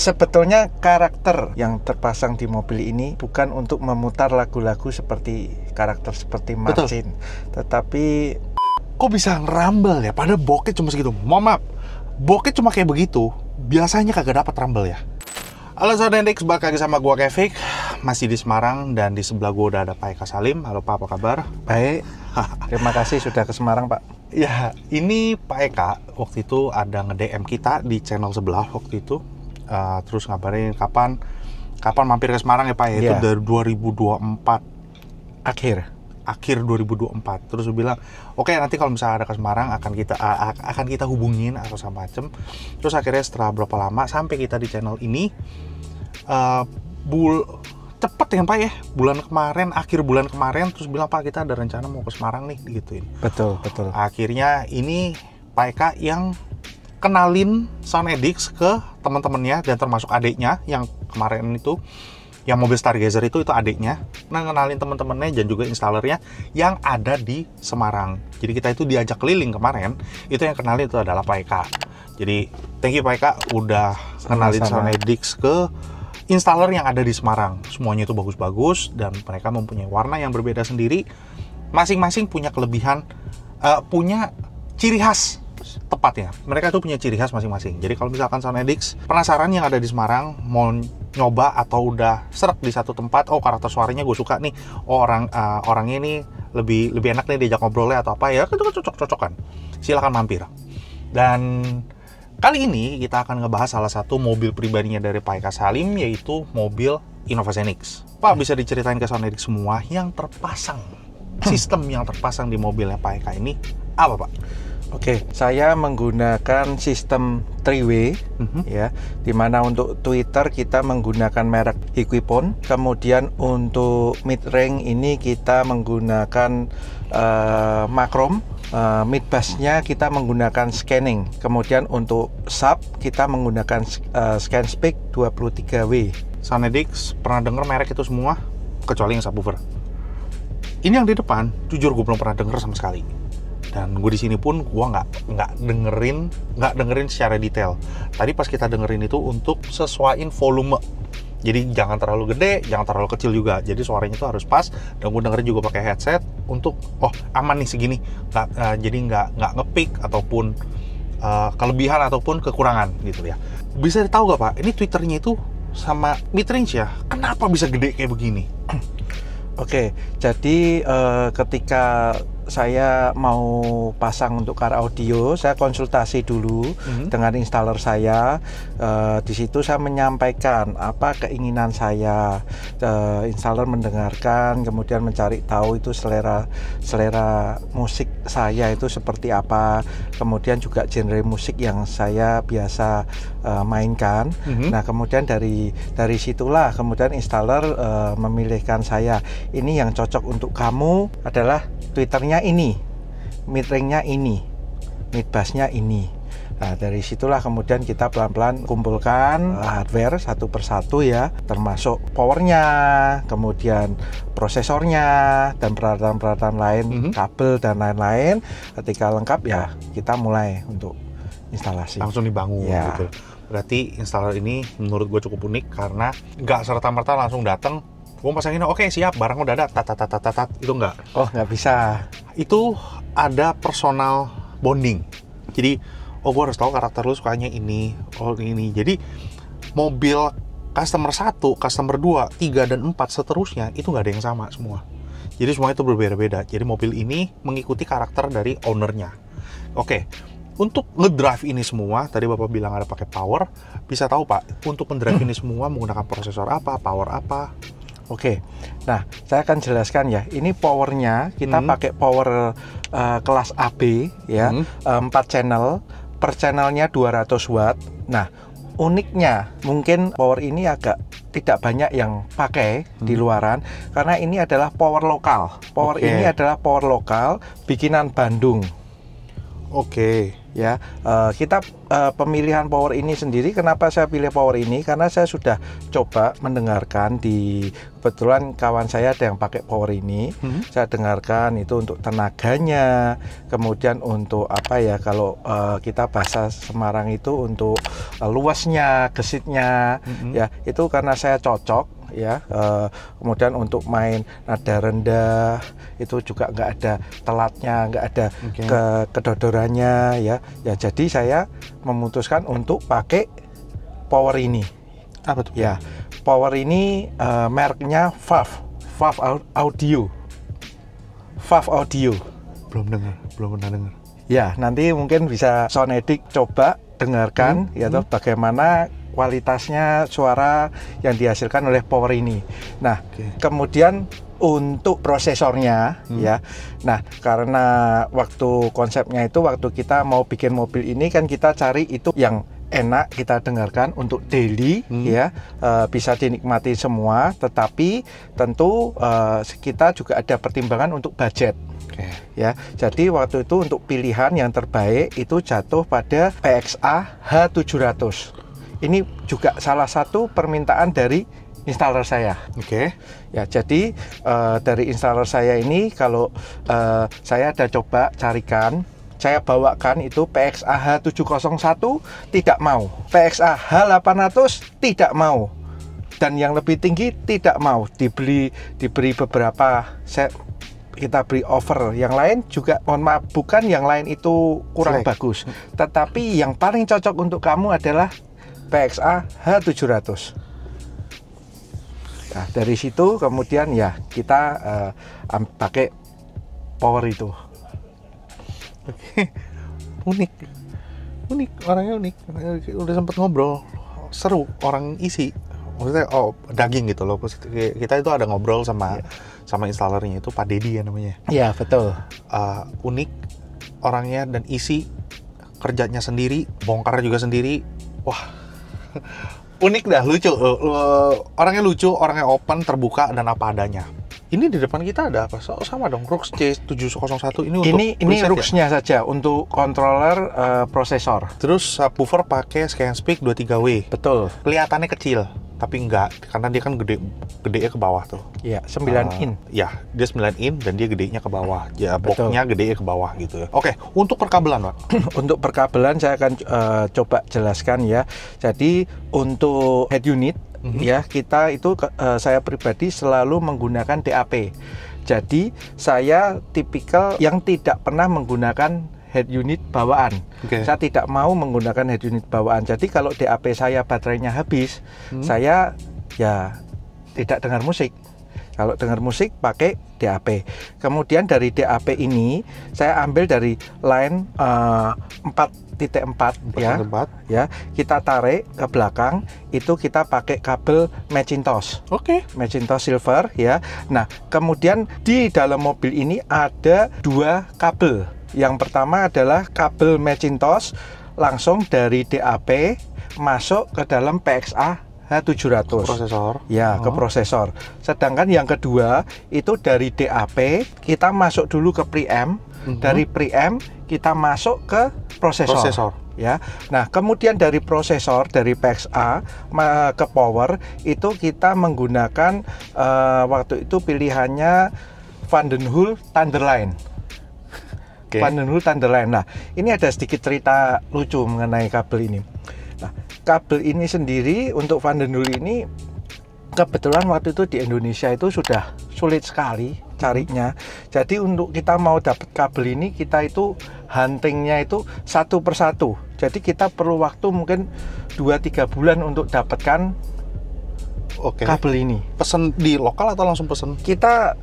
Sebetulnya karakter yang terpasang di mobil ini bukan untuk memutar lagu-lagu seperti karakter seperti Martin, tetapi kok bisa ngerambel ya? Padahal bokeh cuma segitu. Mohon maaf, bokeh cuma kayak begitu. Biasanya kagak dapat rumble ya. Halo Sobat Hendix, balik lagi sama gua Kevik. Masih di Semarang dan di sebelah gua udah ada Pak Eka Salim. Halo Pak, apa kabar? baik. Terima kasih sudah ke Semarang, Pak. Ya, ini Pak Eka waktu itu ada nge-DM kita di channel sebelah waktu itu. Terus ngabarin kapan mampir ke Semarang ya Pak ya. Itu dari 2024 akhir 2024. Terus dia bilang, oke, nanti kalau misalnya ada ke Semarang akan kita hubungin atau sama macem. Terus akhirnya setelah berapa lama sampai kita di channel ini, cepet ya Pak ya, akhir bulan kemarin, terus bilang, Pak, kita ada rencana mau ke Semarang nih, gituin. Betul. Akhirnya ini Pak Eka yang kenalin Soundedix ke teman-temannya dan termasuk adiknya yang kemarin itu, yang mobil Stargazer itu adiknya. Nah, kenalin teman-temannya dan juga installernya yang ada di Semarang. Jadi kita itu diajak keliling kemarin, itu yang kenalin itu adalah Pak Eka. Jadi thank you Pak Eka udah kenalin Soundedix ke installer yang ada di Semarang. Semuanya itu bagus-bagus dan mereka mempunyai warna yang berbeda sendiri. Masing-masing punya kelebihan, punya ciri khas. Tepatnya, mereka tuh punya ciri khas masing-masing. Jadi kalau misalkan Soundedix penasaran yang ada di Semarang, mau nyoba atau udah serak di satu tempat, oh karakter suaranya gue suka nih, oh orangnya ini lebih enak nih diajak ngobrolnya atau apa ya, itu kan cocok-cocokan. Silahkan mampir. Dan kali ini kita akan ngebahas salah satu mobil pribadinya dari Pak Eka Salim, yaitu mobil Innova Zenix. Pak, bisa diceritain ke Soundedix semua yang terpasang, sistem yang terpasang di mobilnya Pak Eka ini apa Pak? Oke, saya menggunakan sistem 3-way, ya, dimana untuk tweeter kita menggunakan merek Equipon, kemudian untuk mid range ini kita menggunakan Macrom, mid bassnya kita menggunakan scanning, kemudian untuk sub kita menggunakan Scanspeak 23W. Soundedix pernah denger merek itu semua kecuali yang subwoofer. Ini yang di depan, jujur gue belum pernah denger sama sekali. Dan gue di sini pun gue nggak dengerin secara detail. Tadi pas kita dengerin itu untuk sesuaiin volume. Jadi jangan terlalu gede, jangan terlalu kecil juga. Jadi suaranya itu harus pas. Dan gue dengerin juga pakai headset untuk aman nih segini. Jadi nggak ngepick ataupun kelebihan ataupun kekurangan gitu ya. Bisa tahu gak Pak? Ini Twitternya itu sama mid-range ya. Kenapa bisa gede kayak begini? Oke, jadi ketika saya mau pasang untuk car audio, saya konsultasi dulu dengan installer saya. Di situ saya menyampaikan apa keinginan saya. Installer mendengarkan, kemudian mencari tahu itu selera musik saya itu seperti apa. Kemudian juga genre musik yang saya biasa mainkan. Nah, kemudian dari situlah kemudian installer memilihkan saya. Ini yang cocok untuk kamu adalah tweeternya ini, mid range-nya ini, mid bass-nya ini. Nah, dari situlah kemudian kita pelan-pelan kumpulkan hardware satu persatu ya, termasuk powernya, kemudian prosesornya, dan peralatan-peralatan lain, kabel dan lain-lain. Ketika lengkap ya, kita mulai untuk instalasi. Langsung dibangun ya. Gitu. Berarti installer ini menurut gue cukup unik karena nggak serta-merta langsung datang, gue pasangin, oke siap, barang udah ada, itu nggak. Oh, nggak bisa. Itu ada personal bonding. Jadi, gue harus tahu karakter lu sukanya ini, ini. Jadi, mobil customer 1, customer 2, 3, dan 4 seterusnya, itu nggak ada yang sama semua. Jadi, semua itu berbeda-beda. Jadi, mobil ini mengikuti karakter dari ownernya. Oke. Untuk ngedrive ini semua, tadi Bapak bilang ada pakai power, bisa tahu Pak, untuk ngedrive ini semua menggunakan prosesor apa, power apa? Oke, nah saya akan jelaskan ya. Ini powernya kita pakai power kelas AB ya, 4 channel, per channelnya 200 watt. Nah, uniknya mungkin power ini agak tidak banyak yang pakai di luaran karena ini adalah power lokal. Power ini adalah power lokal bikinan Bandung. Oke. Ya, kita pemilihan power ini sendiri, kenapa saya pilih power ini? Karena saya sudah coba mendengarkan kebetulan kawan saya ada yang pakai power ini. Saya dengarkan itu untuk tenaganya, kemudian untuk apa ya, kalau kita bahasa Semarang itu untuk luasnya, gesitnya, ya itu karena saya cocok. Ya, kemudian untuk main nada rendah itu juga nggak ada telatnya, nggak ada kedodorannya, ya jadi saya memutuskan untuk pakai power ini. Apa tuh? Ya, power ini mereknya Valve Audio. Valve Audio. Belum pernah dengar. Ya, nanti mungkin bisa Sonedik coba dengarkan ya toh bagaimana kualitasnya suara yang dihasilkan oleh power ini. Nah, kemudian untuk prosesornya ya. Nah, karena waktu konsepnya itu waktu kita mau bikin mobil ini kan kita cari itu yang enak kita dengarkan untuk daily ya, bisa dinikmati semua, tetapi tentu kita juga ada pertimbangan untuk budget. Ya, jadi waktu itu untuk pilihan yang terbaik itu jatuh pada PXA H700. Ini juga salah satu permintaan dari installer saya. Ya, jadi dari installer saya ini kalau saya ada coba carikan, saya bawakan itu PXA H701 tidak mau, PXA H800 tidak mau, dan yang lebih tinggi tidak mau. Diberi beberapa set, kita beri offer yang lain juga, mohon maaf, bukan yang lain itu kurang bagus, tetapi yang paling cocok untuk kamu adalah PXA H700. Nah, dari situ kemudian ya kita pakai power itu. Unik, orangnya unik. Udah sempet ngobrol, seru, orang isi. Maksudnya daging gitu loh. Kita itu ada ngobrol sama installernya, itu Pak Dedi ya namanya. Iya, betul. Unik orangnya dan isi, kerjanya sendiri, bongkar juga sendiri. Wah, unik dah, lucu. Orangnya lucu, orangnya open, terbuka, dan apa adanya. Ini di depan kita ada apa? Sama dong, Rux C701. Ini Ruxnya ya? Saja untuk controller prosesor. Terus subwoofer pakai Scanspeak 23W. Betul. Kelihatannya kecil, tapi enggak, karena dia kan gedenya ke bawah tuh. Iya, 9 in. Ya, dia 9 in dan dia gedenya ke bawah. Ya, boxnya gedenya ke bawah gitu ya. Oke, untuk perkabelan, Pak. Untuk perkabelan saya akan coba jelaskan ya. Jadi untuk head unit ya, kita itu saya pribadi selalu menggunakan DAP. Jadi saya tipikal yang tidak pernah menggunakan head unit bawaan. Saya tidak mau menggunakan head unit bawaan. Jadi kalau DAP saya baterainya habis, saya ya tidak dengar musik. Kalau dengar musik pakai DAP. Kemudian dari DAP ini saya ambil dari line 4.4 ya. Kita tarik ke belakang, itu kita pakai kabel Macintosh. Macintosh silver ya. Nah, kemudian di dalam mobil ini ada 2 kabel. Yang pertama adalah kabel Macintosh langsung dari DAP masuk ke dalam PXA H700 prosesor. Ya, ke prosesor. Sedangkan yang kedua itu dari DAP kita masuk dulu ke preamp, dari preamp kita masuk ke prosesor. Ya. Nah, kemudian dari prosesor, dari PXA ke power itu kita menggunakan waktu itu pilihannya Vandenhoel Thunderline. Vandenhoel Thunderline. Nah, ini ada sedikit cerita lucu mengenai kabel ini. Nah, kabel ini sendiri untuk Vandenhoel ini kebetulan waktu itu di Indonesia itu sudah sulit sekali carinya. Jadi untuk kita mau dapat kabel ini, kita itu huntingnya itu satu persatu. Jadi kita perlu waktu mungkin 2-3 bulan untuk dapatkan kabel ini. Pesen di lokal atau langsung pesen? Kita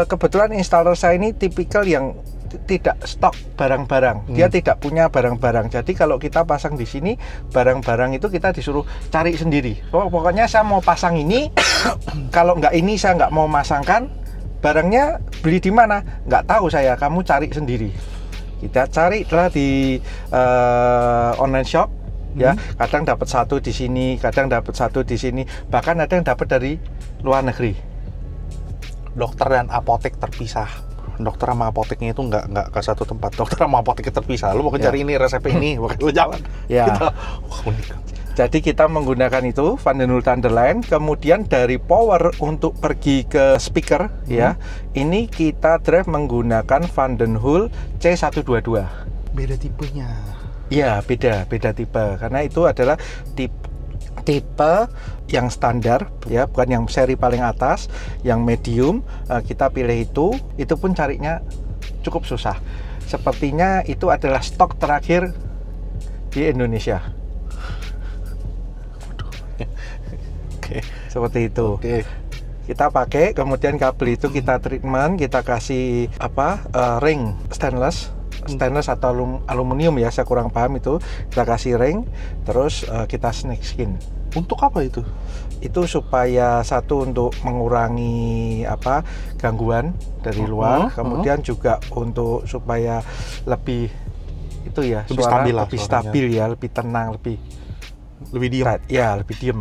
kebetulan installer saya ini tipikal yang tidak stok barang-barang, dia tidak punya barang-barang. Jadi kalau kita pasang di sini, barang-barang itu kita disuruh cari sendiri. Pokoknya saya mau pasang ini, kalau nggak ini saya nggak mau masangkan. Barangnya beli di mana? Nggak tahu saya, kamu cari sendiri. Kita cari lah di online shop, ya. Kadang dapat satu di sini, kadang dapat satu di sini, bahkan ada yang dapat dari luar negeri. Dokter dan apotek terpisah. dokter sama apoteknya itu nggak ke satu tempat. Dokter sama apoteknya terpisah. Lu mau cari ini resep ini, lu jalan. Ya. Gitu. Wah, unik. Jadi kita menggunakan itu Van den Hul Thunderline, kemudian dari power untuk pergi ke speaker ya. Ini kita drive menggunakan Van den Hul C122. Beda tipenya. Iya, beda tipe. Karena itu adalah tipe yang standar ya, bukan yang seri paling atas, yang medium. Kita pilih itu pun carinya cukup susah. Sepertinya itu adalah stok terakhir di Indonesia. Oke. Seperti itu. Oke. Kita pakai, kemudian kabel itu kita treatment, kita kasih ring stainless atau aluminium ya, saya kurang paham itu. Kita kasih ring, terus kita snake skin. Untuk apa itu? Itu supaya satu untuk mengurangi gangguan dari luar, kemudian juga untuk supaya lebih itu ya, lebih suara stabil lah, lebih suaranya. stabil ya, lebih tenang, lebih diem. Ya, lebih diem.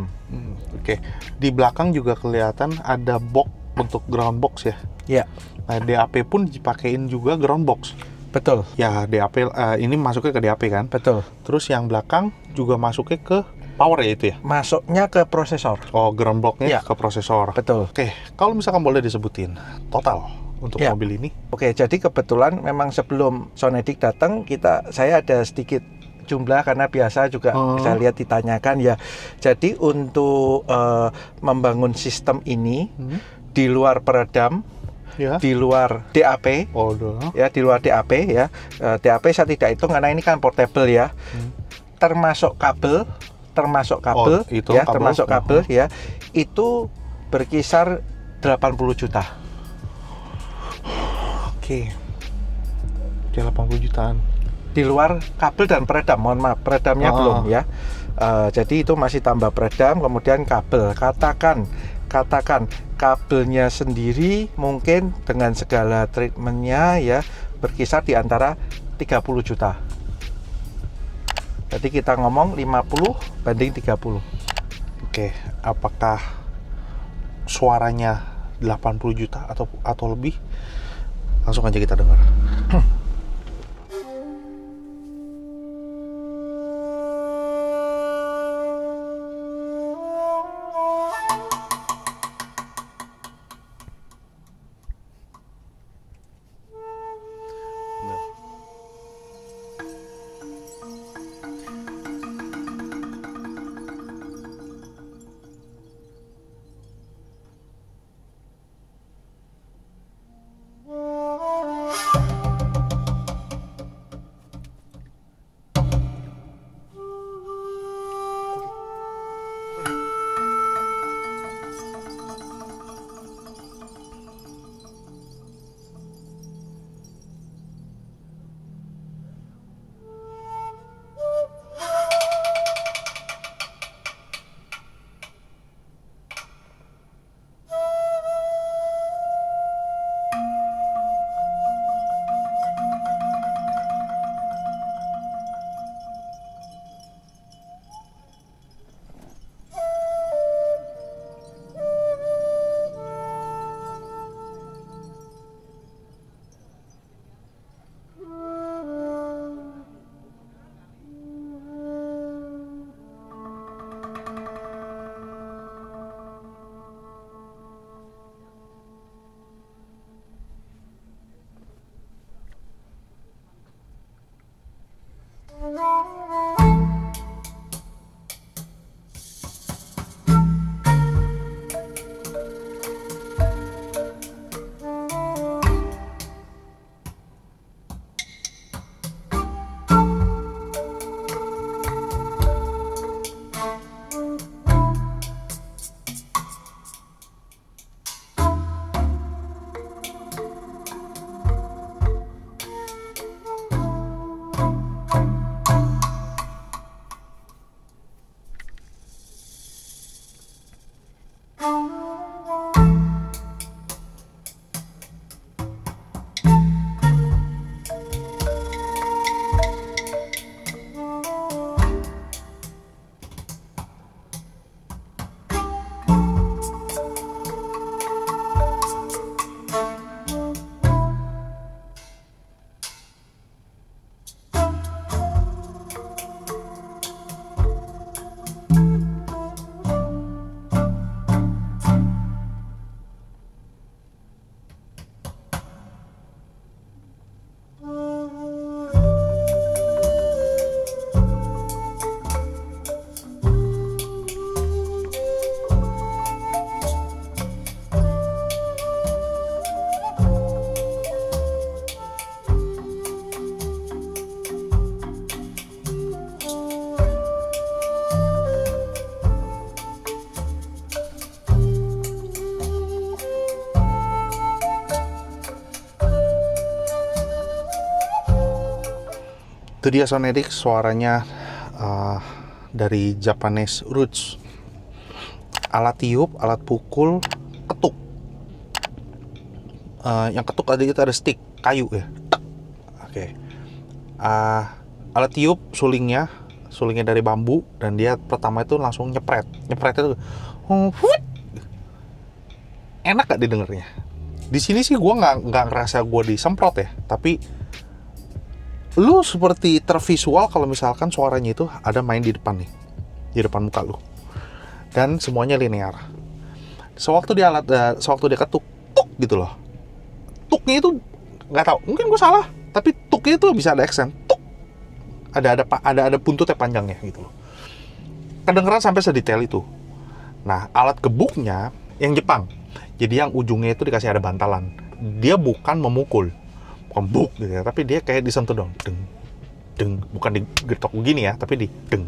Oke. Di belakang juga kelihatan ada box untuk ground box ya. Ya, Nah, DAP pun dipakein juga ground box. betul. Ya, DAP ini masuknya ke DAP kan. Betul. Terus yang belakang juga masuknya ke power ya itu ya. Masuknya ke prosesor. Oh, ground blocknya Ya. ke prosesor. Betul. Oke, kalau misalkan boleh disebutin total untuk Ya. mobil ini. Oke, jadi kebetulan memang sebelum Sonedic datang, saya ada sedikit jumlah karena biasa juga saya lihat ditanyakan ya. Jadi untuk membangun sistem ini di luar peredam, Ya. di luar DAP, Oh, udah. ya di luar DAP ya. DAP saya tidak hitung karena ini kan portable ya. Termasuk kabel itu ya, kabel. termasuk kabel ya. Itu berkisar 80 juta. Oke. Dia 80 jutaan. Di luar kabel dan peredam, mohon maaf, peredamnya belum ya. Jadi itu masih tambah peredam, kemudian kabel. Katakan kabelnya sendiri mungkin dengan segala treatmentnya ya berkisar di antara 30 juta. Jadi kita ngomong 50 banding 30. Oke, apakah suaranya 80 juta atau lebih? Langsung aja kita dengar. Itu dia Sonedic, suaranya dari Japanese roots. Alat tiup, alat pukul, ketuk. Yang ketuk tadi itu ada stick, kayu ya. Oke. Alat tiup sulingnya dari bambu, dan dia pertama itu langsung nyepret itu enak gak didengarnya. Di sini sih gue nggak ngerasa gue disemprot ya, tapi lu seperti tervisual kalau misalkan suaranya itu ada main di depan nih, di depan muka lu, dan semuanya linear. Sewaktu dia ketuk tuk gitu loh, tuknya itu nggak tahu, mungkin gue salah, tapi tuknya itu bisa ada aksen tuk, ada buntutnya panjangnya gitu loh, kedengeran sampai sedetail itu. Nah, alat gebuknya yang Jepang, jadi yang ujungnya itu dikasih ada bantalan, dia bukan memukul, bukan buk gitu ya, tapi dia kayak disentuh dong, deng, bukan digetok begini ya, tapi di deng,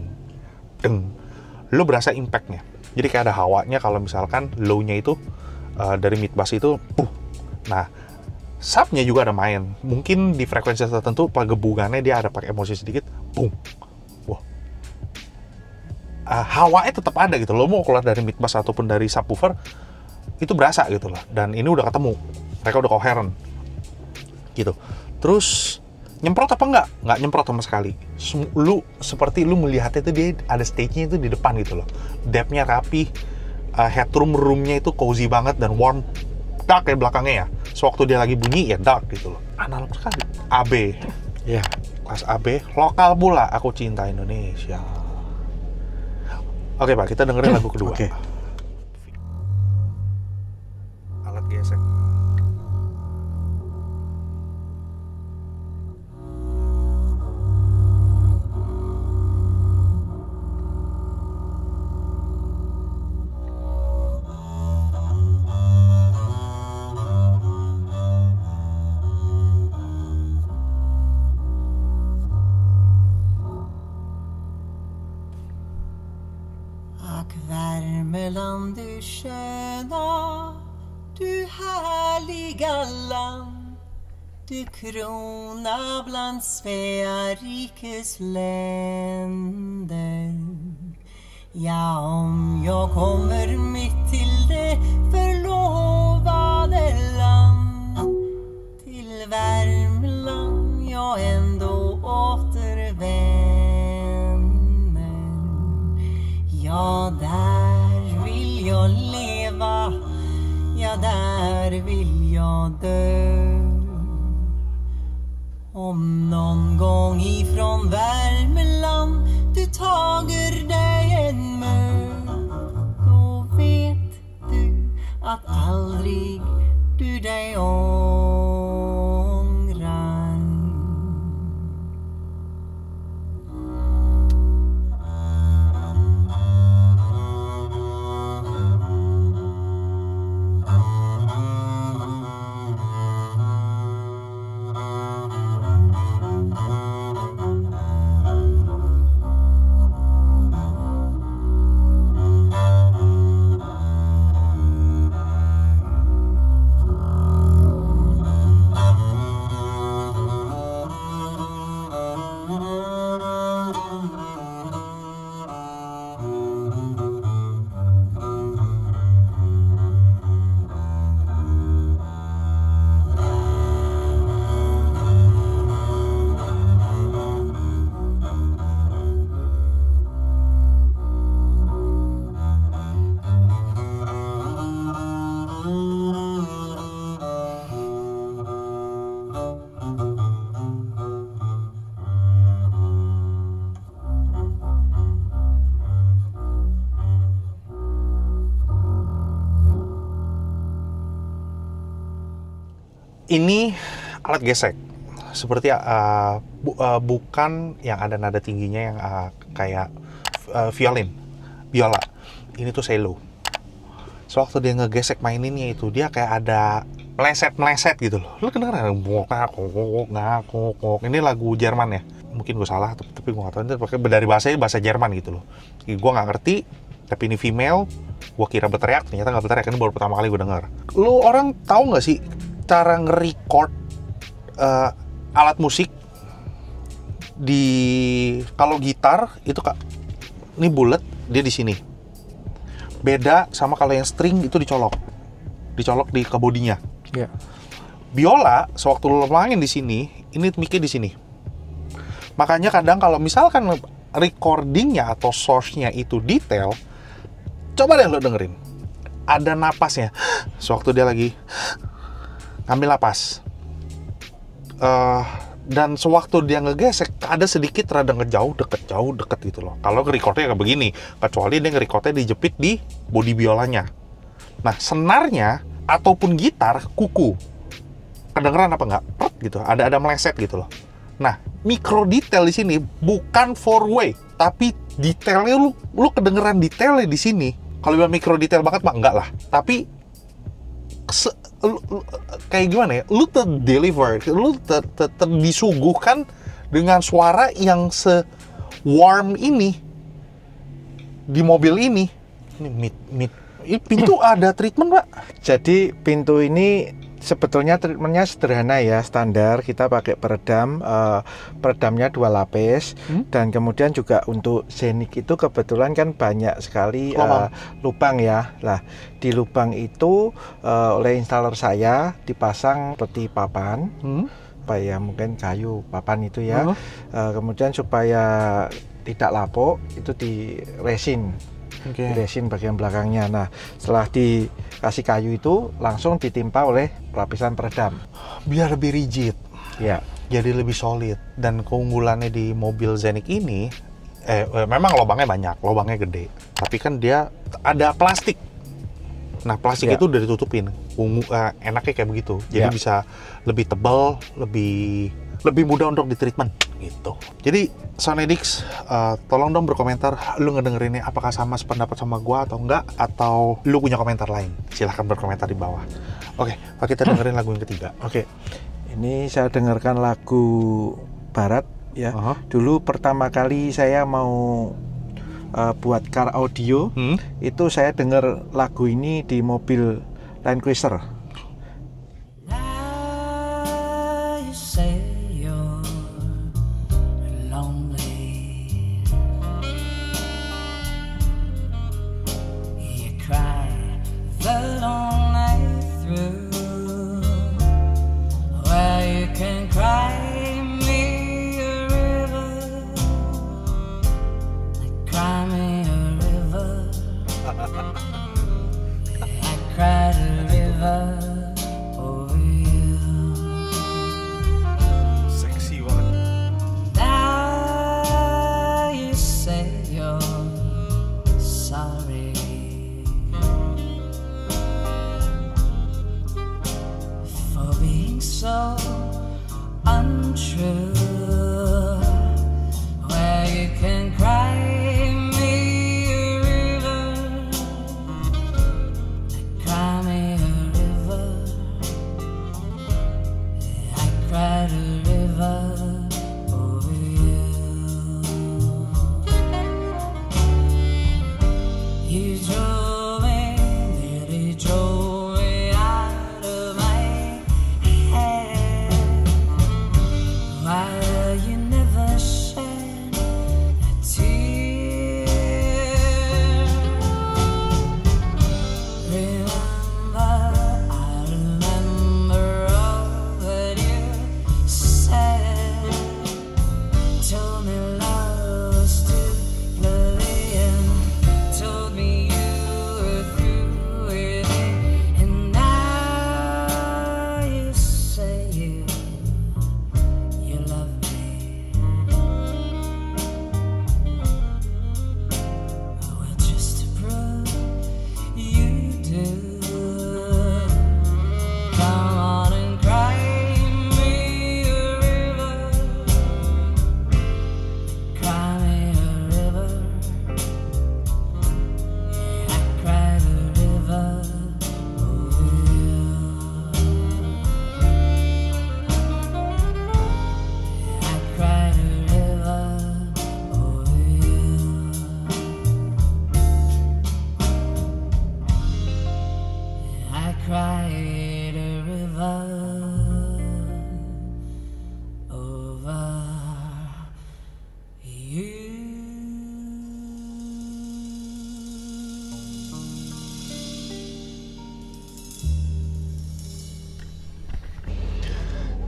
lo berasa impactnya, jadi kayak ada hawanya kalau misalkan low-nya itu dari mid bass itu, nah subnya juga ada main, mungkin di frekuensi tertentu pegebukannya dia ada pakai emosi sedikit, boom, wah, hawanya tetap ada gitu. Lo mau keluar dari mid bass ataupun dari subwoofer itu berasa gitu loh. Dan ini udah ketemu, mereka udah coherent gitu. Terus nyemprot apa enggak? Nggak nyemprot sama sekali. Seperti lu melihatnya itu dia ada stage-nya itu di depan gitu loh. Depth-nya rapi, headroom-roomnya itu cozy banget dan warm, dark kayak belakangnya ya. Sewaktu dia lagi bunyi ya dark gitu loh. Analog sekali. AB. Ya, kelas AB. Lokal pula, aku cinta Indonesia. Oke Pak, kita dengerin lagu kedua. Oke. Alat gesek. Värmeland du sköna, du härliga land, du krona bland Svea rikes länder. Ja, om jag kommer mitt till det förlovade land, till Värmland jag ändå återvänder. Ja, där vill jag leva, ja, där vill jag dö. Om någon gång ifrån Värmeland du tager dig en mö, då vet du att aldrig du dig ångrar. Ini alat gesek, seperti bukan yang ada nada tingginya yang kayak biola. Ini tuh cello. Sewaktu dia ngegesek maininnya itu, dia kayak ada meleset gitu loh. Lu kedengeran ngok. Ini lagu Jerman ya. Mungkin gue salah, tapi gue gak tahu. Ini pakai dari bahasa Jerman gitu loh. Gue gak ngerti, tapi ini female. Gue kira berteriak, ternyata gak berteriak. Ini baru pertama kali gue denger. Lu orang tahu gak sih cara nge-record alat musik kalau gitar itu ini bulat, dia di sini. Beda sama kalau yang string itu dicolok di ke bodinya. Iya. Biola sewaktu lo main di sini, ini mic-nya di sini. Makanya kadang kalau misalkan recordingnya atau source-nya itu detail, coba deh lo dengerin. Ada napasnya. Sewaktu dia lagi ngambil napas. Dan sewaktu dia ngegesek, ada sedikit rada ngejauh, deket gitu loh. Kalau recordnya kayak begini, kecuali dia nge-recordnya dijepit di body biolanya. Nah, senarnya ataupun gitar, kuku. Kedengeran apa enggak? Gitu. Ada meleset gitu loh. Nah, mikro detail di sini bukan 4-way, tapi detailnya lu kedengeran detailnya di sini. Kalau bilang mikro detail banget mah enggak lah. Tapi kayak gimana ya? Lu deliver, lu disuguhkan dengan suara yang se-warm ini di mobil ini. Ini pintu ada treatment, Pak. Jadi pintu ini sebetulnya treatmentnya sederhana ya, standar. Kita pakai peredamnya 2 lapis, dan kemudian juga untuk Zenic itu kebetulan kan banyak sekali lubang ya. Nah, di lubang itu oleh installer saya dipasang seperti papan, supaya mungkin kayu papan itu ya. Kemudian supaya tidak lapuk itu di resin. Resin bagian belakangnya. Nah, setelah dikasih kayu itu langsung ditimpa oleh lapisan peredam biar lebih rigid ya, jadi lebih solid. Dan keunggulannya di mobil Zenic ini memang lubangnya gede, tapi kan dia ada plastik. Nah, plastik itu udah ditutupin. Enaknya kayak begitu, jadi bisa lebih tebal, lebih mudah untuk ditreatment gitu. Jadi Sonedix, tolong dong berkomentar, lu ngedengerinnya apakah sama sependapat sama gua atau enggak, atau lu punya komentar lain. Silahkan berkomentar di bawah. Oke, Pak, kita dengerin lagu yang ketiga. Oke. Ini saya dengarkan lagu barat ya. Dulu pertama kali saya mau buat car audio, itu saya dengar lagu ini di mobil Land Cruiser. Seksi banget. Now you say you're sorry for being so untrue. Where you can cry me a river,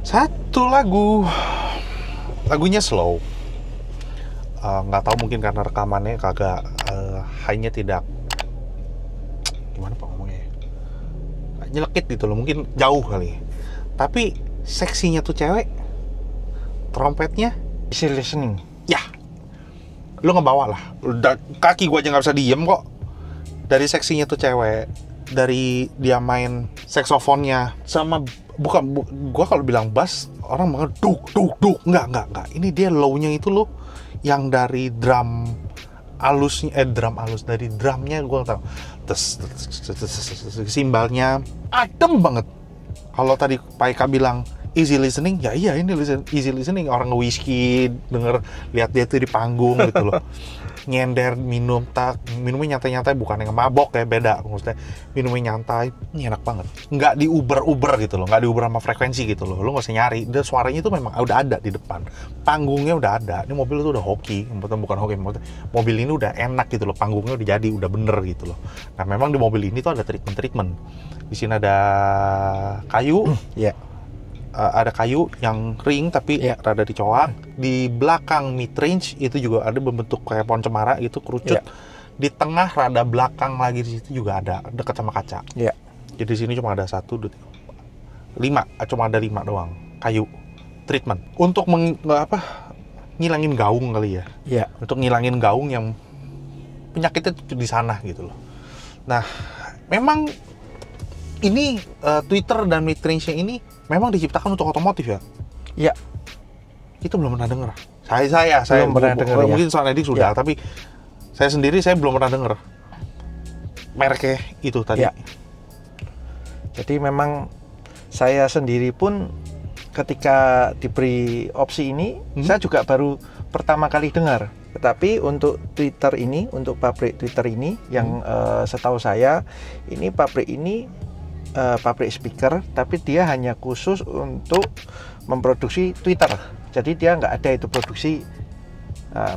Satu lagunya slow. Nggak tahu mungkin karena rekamannya kagak high-nya tidak, gimana pak ngomongnya, nyelekit gitu loh, mungkin jauh kali. Tapi seksinya tuh cewek, trompetnya Easy listening. ya, lu ngebawa lah. Kaki gua aja nggak bisa diem kok. Dari seksinya tuh cewek, dari dia main saksofonnya, sama gua kalau bilang bass orang banget duk nggak. Ini dia low-nya itu loh, yang dari drum alusnya, dari drumnya gua tahu, simbalnya adem banget. Kalau tadi Pak Eka bilang easy listening, ya iya ini easy listening. Orang nge-whisky, denger, lihat dia tuh di panggung gitu loh. Nyender, minumnya nyantai-nyantai, bukan yang mabok ya, beda. Maksudnya minumnya nyantai, ini enak banget. Nggak diuber-uber gitu loh, nggak diuber sama frekuensi gitu loh. Lo nggak usah nyari, dan suaranya itu memang udah ada di depan. Panggungnya udah ada, ini mobil itu udah hoki, bukan hoki, maksudnya mobil ini udah enak gitu loh, panggungnya udah jadi, udah bener gitu loh. Nah memang di mobil ini tuh ada treatment. Di sini ada kayu, Ya. ada kayu yang ring tapi rada dicoak. Di belakang mid range itu juga ada bentuk kayak pohon cemara gitu, kerucut. Di tengah rada belakang lagi di situ juga ada, dekat sama kaca. Jadi di sini cuma ada 1, 2, 3, 5, cuma ada 5 doang kayu treatment untuk ngilangin gaung kali ya. Untuk ngilangin gaung yang penyakitnya di sana gitu loh. Nah, memang ini Twitter dan mid range-nya ini memang diciptakan untuk otomotif ya? Iya. Kita belum pernah dengar. Saya belum pernah dengar. Mungkin Sonedik sudah, tapi saya sendiri belum pernah dengar mereknya itu tadi. Ya. Jadi memang saya sendiri pun ketika diberi opsi ini, saya juga baru pertama kali dengar. Tetapi untuk Twitter ini, untuk pabrik Twitter ini, yang setahu saya, ini pabrik ini pabrik speaker, tapi dia hanya khusus untuk memproduksi Twitter. Jadi dia nggak ada itu produksi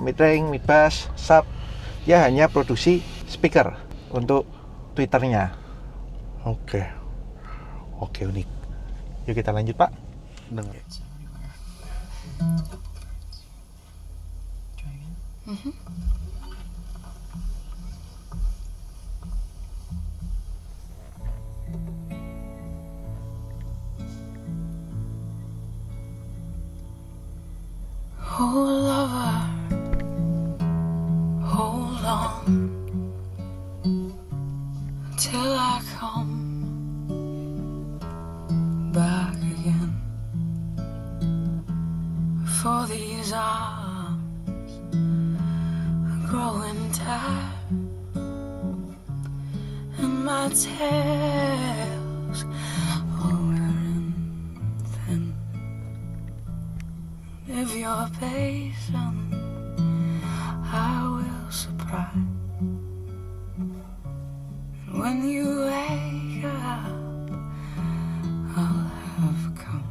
mid-range, mid-bass, sub. Dia hanya produksi speaker untuk Twitternya. Oke, unik. Yuk kita lanjut Pak. Dengar. Oh lover, hold on till I come back again. For these arms are growing tired, and my tails are wearing thin. If you're patient, I will surprise. And when you wake up, I'll have come.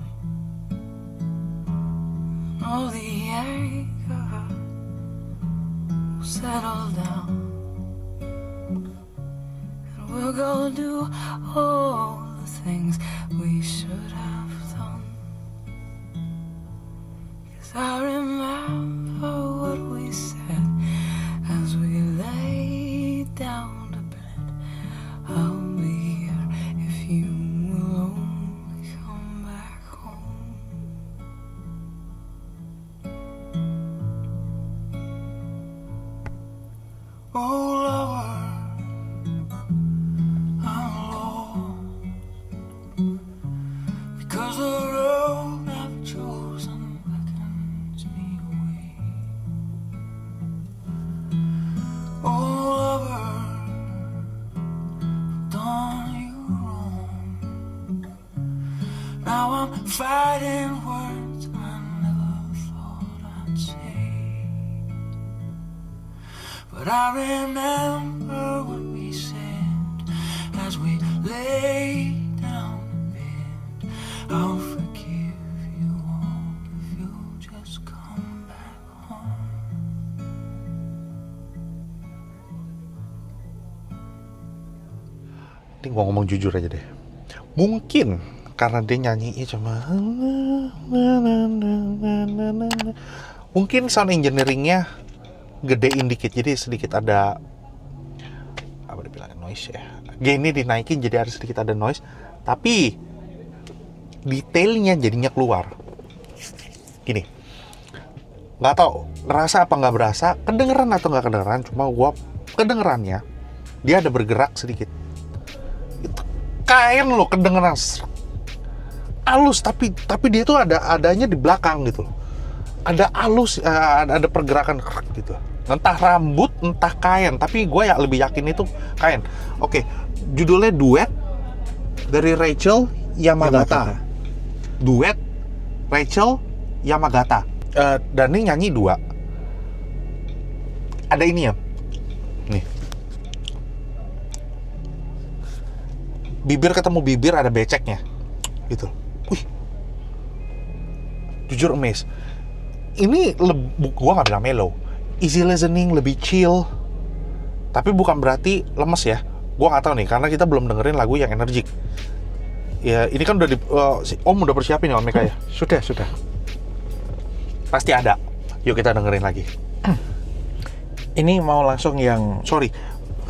And all the anger will settle down, and we'll go do all the things we should have done. I remember what we said as we lay down to bed. I'll be here if you will only come back home. Oh lover, I'm alone because the road I've chosen beckons me away. Oh lover, I've done you wrong. Now I'm fighting words I never thought I'd say. But I remember what we said as we lay down in bed. I'll forgive you all if you'll just come back home. Ini gua ngomong jujur aja deh. Mungkin karena dia nyanyinya cuma mungkin sound engineeringnya gedein dikit, jadi sedikit ada apa dibilang noise ya, gainnya dinaikin jadi ada sedikit ada noise, tapi detailnya jadinya keluar. Gini, nggak tahu ngerasa apa nggak berasa, kedengeran atau nggak kedengeran, cuma gua kedengerannya dia ada bergerak sedikit. Itu kain loh, kedengeran halus, tapi dia tuh adanya di belakang gitu. Ada halus, ada pergerakan gitu. Entah rambut, entah kain, tapi gue ya lebih yakin itu kain. Oke, judulnya Duet dari Rachel Yamagata. Duet Rachel Yamagata. Dan ini nyanyi 2. Ada ini ya. Nih. Bibir ketemu bibir ada beceknya. Gitu. Wih. Jujur amazed. Ini gua nggak bilang mellow. Easy listening, lebih chill. Tapi bukan berarti lemes ya. Gua nggak tahu nih, karena kita belum dengerin lagu yang energik. Ya, ini kan udah Om udah persiapin ya Om Meka ya? Sudah. Pasti ada. Yuk kita dengerin lagi. Ini mau langsung yang... Sorry,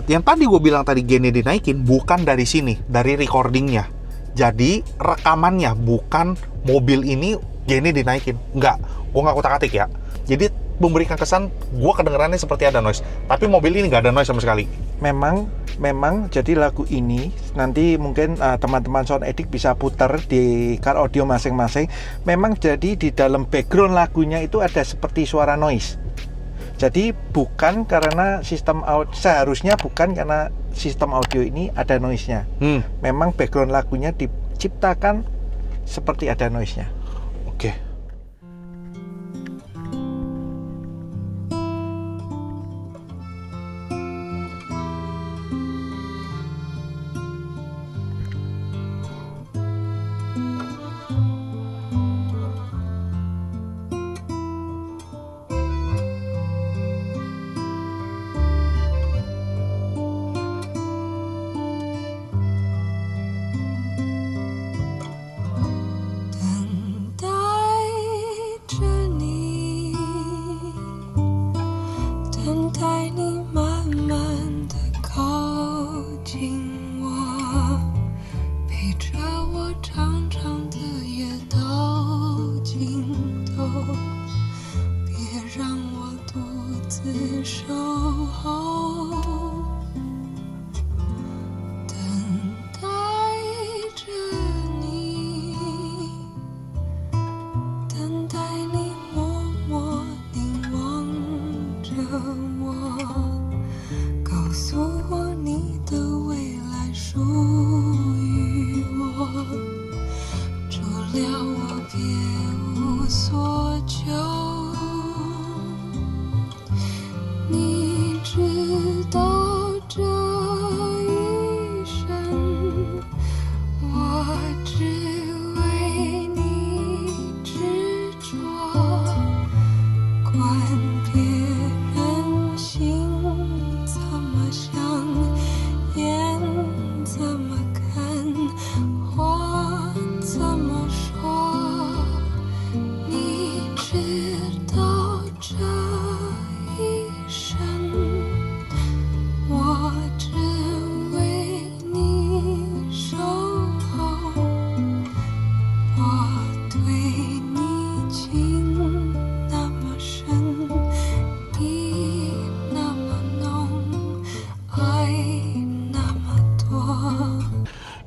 yang tadi gue bilang tadi gainnya dinaikin bukan dari sini, dari recordingnya. Jadi rekamannya, bukan mobil ini gainnya dinaikin. Enggak, gue nggak kutak-atik ya. Jadi memberikan kesan gue kedengerannya seperti ada noise, tapi mobil ini nggak ada noise sama sekali. Memang jadi lagu ini nanti mungkin teman-teman Sound Edit bisa putar di car audio masing-masing. Memang jadi di dalam background lagunya itu ada seperti suara noise. Jadi bukan karena seharusnya bukan karena sistem audio ini ada noise-nya. Memang background lagunya diciptakan seperti ada noise-nya. Oke.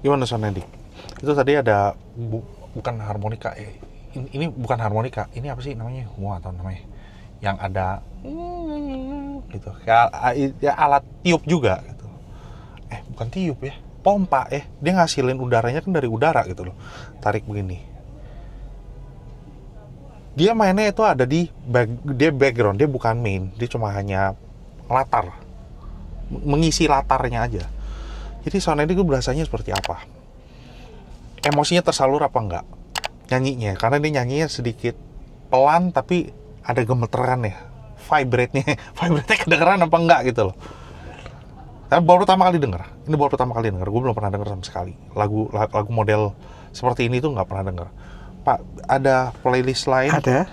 Gimana Sound Edit? Itu tadi ada bukan harmonika ya. Ini bukan harmonika. Ini apa sih namanya? Gua nggak tahu namanya. Yang ada gitu. Ya alat tiup juga gitu. Bukan tiup ya. Pompa ya. Dia ngasilin udaranya kan dari udara gitu loh. Tarik begini. Dia mainnya itu ada di background, dia bukan main. Dia cuma hanya latar. Mengisi latarnya aja. Jadi Sound Edit gue berasanya seperti apa? Emosinya tersalur apa enggak? Nyanyinya, karena dia nyanyinya sedikit pelan tapi ada gemeteran ya. Vibrate-nya kedengeran apa enggak gitu loh. Tapi baru pertama kali denger. Ini baru pertama kali denger. Gue belum pernah denger sama sekali. Lagu model seperti ini tuh nggak pernah denger. Pak, ada playlist lain? Ada.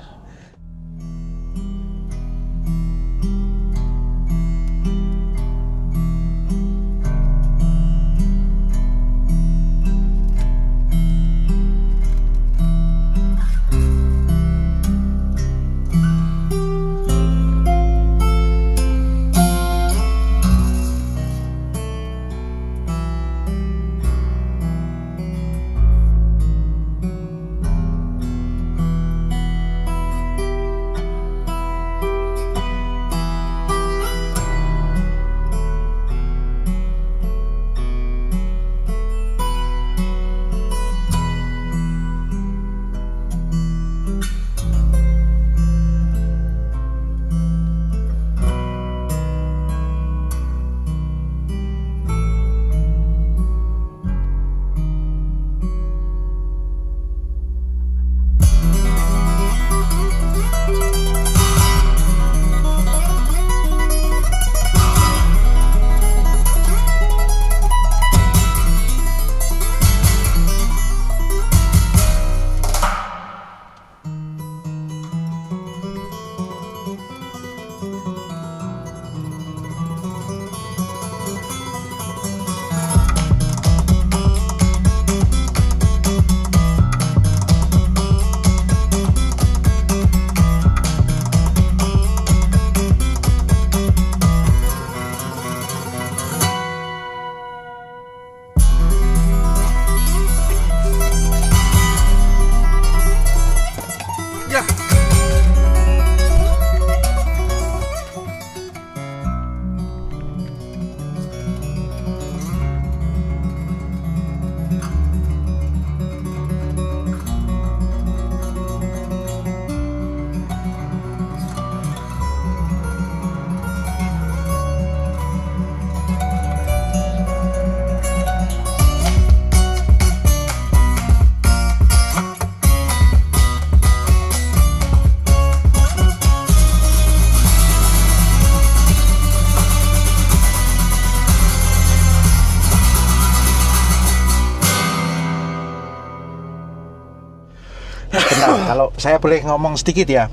Bentar, kalau saya boleh ngomong sedikit ya.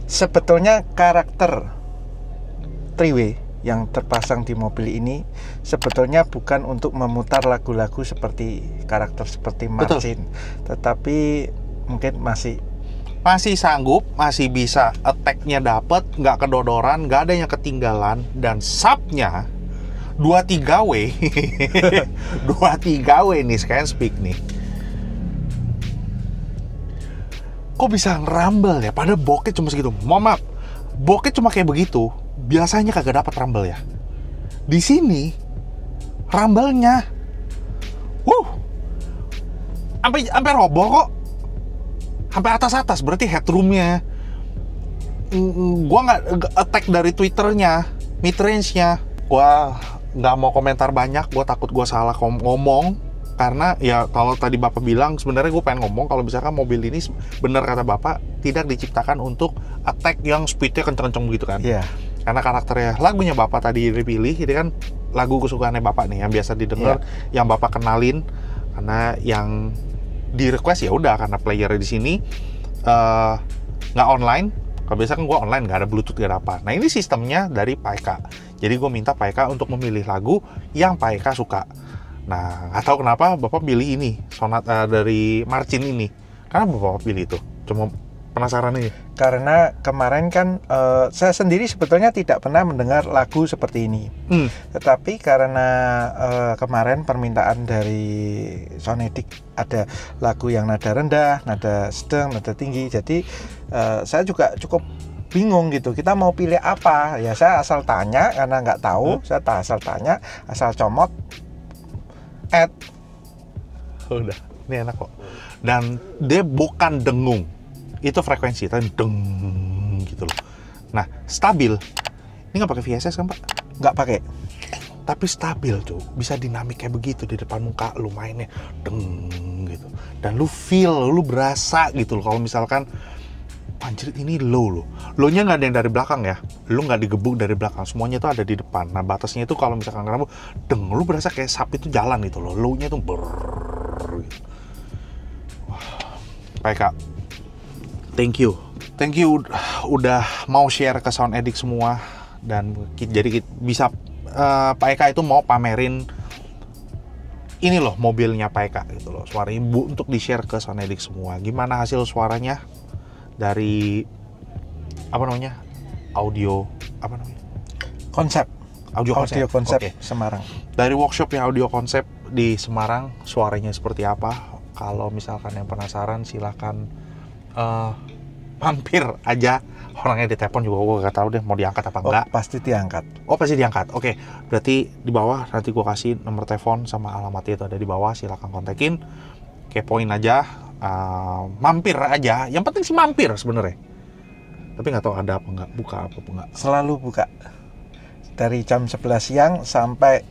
Sebetulnya karakter three-way yang terpasang di mobil ini sebetulnya bukan untuk memutar lagu-lagu seperti karakter seperti Martin, tetapi mungkin masih sanggup, masih bisa attack-nya dapet, nggak kedodoran, nggak ada yang ketinggalan, dan sub-nya 23W 23W nih, sekalian speak nih. Kok bisa ngerambel ya? Padahal bokeh cuma segitu. Mohon maaf, bokeh cuma kayak begitu. Biasanya kagak dapat rumble ya. Di sini rumble-nya, sampai roboh kok, sampai atas. Berarti headroom-nya. Gua nggak attack dari Twitternya, mid range-nya. Gua nggak mau komentar banyak. Gua takut gua salah ngomong. Karena ya kalau tadi Bapak bilang, sebenarnya gue pengen ngomong kalau misalkan mobil ini benar kata Bapak tidak diciptakan untuk attack yang speednya kenceng-kenceng begitu kan. Iya. Karena karakternya, lagunya Bapak tadi dipilih, ini kan lagu kesukaannya Bapak nih yang biasa didengar, yang Bapak kenalin. Karena yang di request ya udah, karena playernya di sini nggak online. Kalau biasa kan gue online, nggak ada Bluetooth, nggak ada apa. Nah ini sistemnya dari Pak Eka. Jadi gue minta Pak Eka untuk memilih lagu yang Pak Eka suka. Nah, nggak tahu kenapa Bapak pilih ini, sonata dari Martin ini. Kenapa Bapak pilih itu? Cuma penasaran nih. Karena kemarin kan saya sendiri sebetulnya tidak pernah mendengar lagu seperti ini. Tetapi karena kemarin permintaan dari Sonedic ada lagu yang nada rendah, nada sedang, nada tinggi. Jadi saya juga cukup bingung gitu. Kita mau pilih apa? Ya saya asal tanya karena nggak tahu. Saya asal tanya, asal comot. Udah, ini enak kok. Dan dia bukan dengung, itu frekuensi, tapi deng gitu loh. Nah, stabil. Ini nggak pakai VSS kan Pak? Nggak pakai. Tapi stabil tuh, bisa dinamik kayak begitu di depan muka lu mainnya, deng gitu. Dan lu feel, lu berasa gitu loh. Kalau misalkan anjir ini low. Low-nya nggak ada yang dari belakang ya. Lu nggak digebuk dari belakang, semuanya itu ada di depan. Nah batasnya itu kalau misalkan kamu lu berasa kayak sapi itu jalan gitu loh. Low-nya itu gitu. Wah, baik Kak. Thank you udah mau share ke Sound Addict semua, dan jadi bisa Pak Eka itu mau pamerin ini loh mobilnya Pak Eka gitu loh, suara ibu, untuk di-share ke Sound Addict semua. Gimana hasil suaranya dari audio Konsep. audio konsep. Okay. Semarang. Dari workshop yang audio konsep di Semarang, suaranya seperti apa? Kalau misalkan yang penasaran silahkan mampir aja. Orangnya di telepon juga gue gak tahu deh mau diangkat apa enggak. Pasti diangkat. Pasti diangkat. Oke, berarti di bawah nanti gue kasih nomor telepon sama alamatnya itu ada di bawah. Silahkan kontakin, kepoin aja, mampir aja. Yang penting sih mampir sebenarnya. Tapi nggak tahu ada apa enggak, buka apa enggak. Selalu buka. Dari jam 11 siang sampai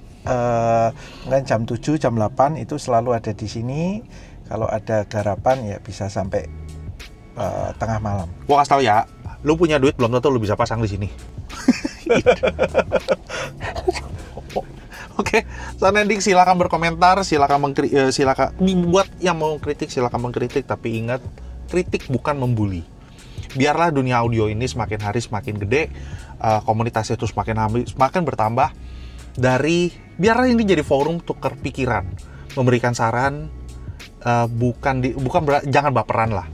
mungkin jam 7, jam 8 itu selalu ada di sini. Kalau ada garapan ya bisa sampai tengah malam. Gue kasih tahu ya, lu punya duit belum tentu lu bisa pasang di sini. Oke, Sound Addict silakan berkomentar, silakan buat yang mau kritik silakan mengkritik, tapi ingat kritik bukan membuli. Biarlah dunia audio ini semakin hari semakin gede, komunitasnya itu semakin bertambah. Biarlah ini jadi forum tukar pikiran, memberikan saran, jangan baperan lah.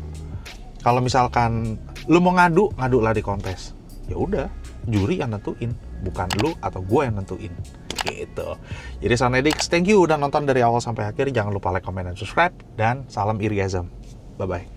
Kalau misalkan lu mau ngadulah di kontes. Ya udah, juri yang nentuin, bukan lu atau gue yang nentuin. Gitu. Jadi Sound Addict, thank you udah nonton dari awal sampai akhir. Jangan lupa like, comment, dan subscribe. Dan salam Iriasm. Bye-bye.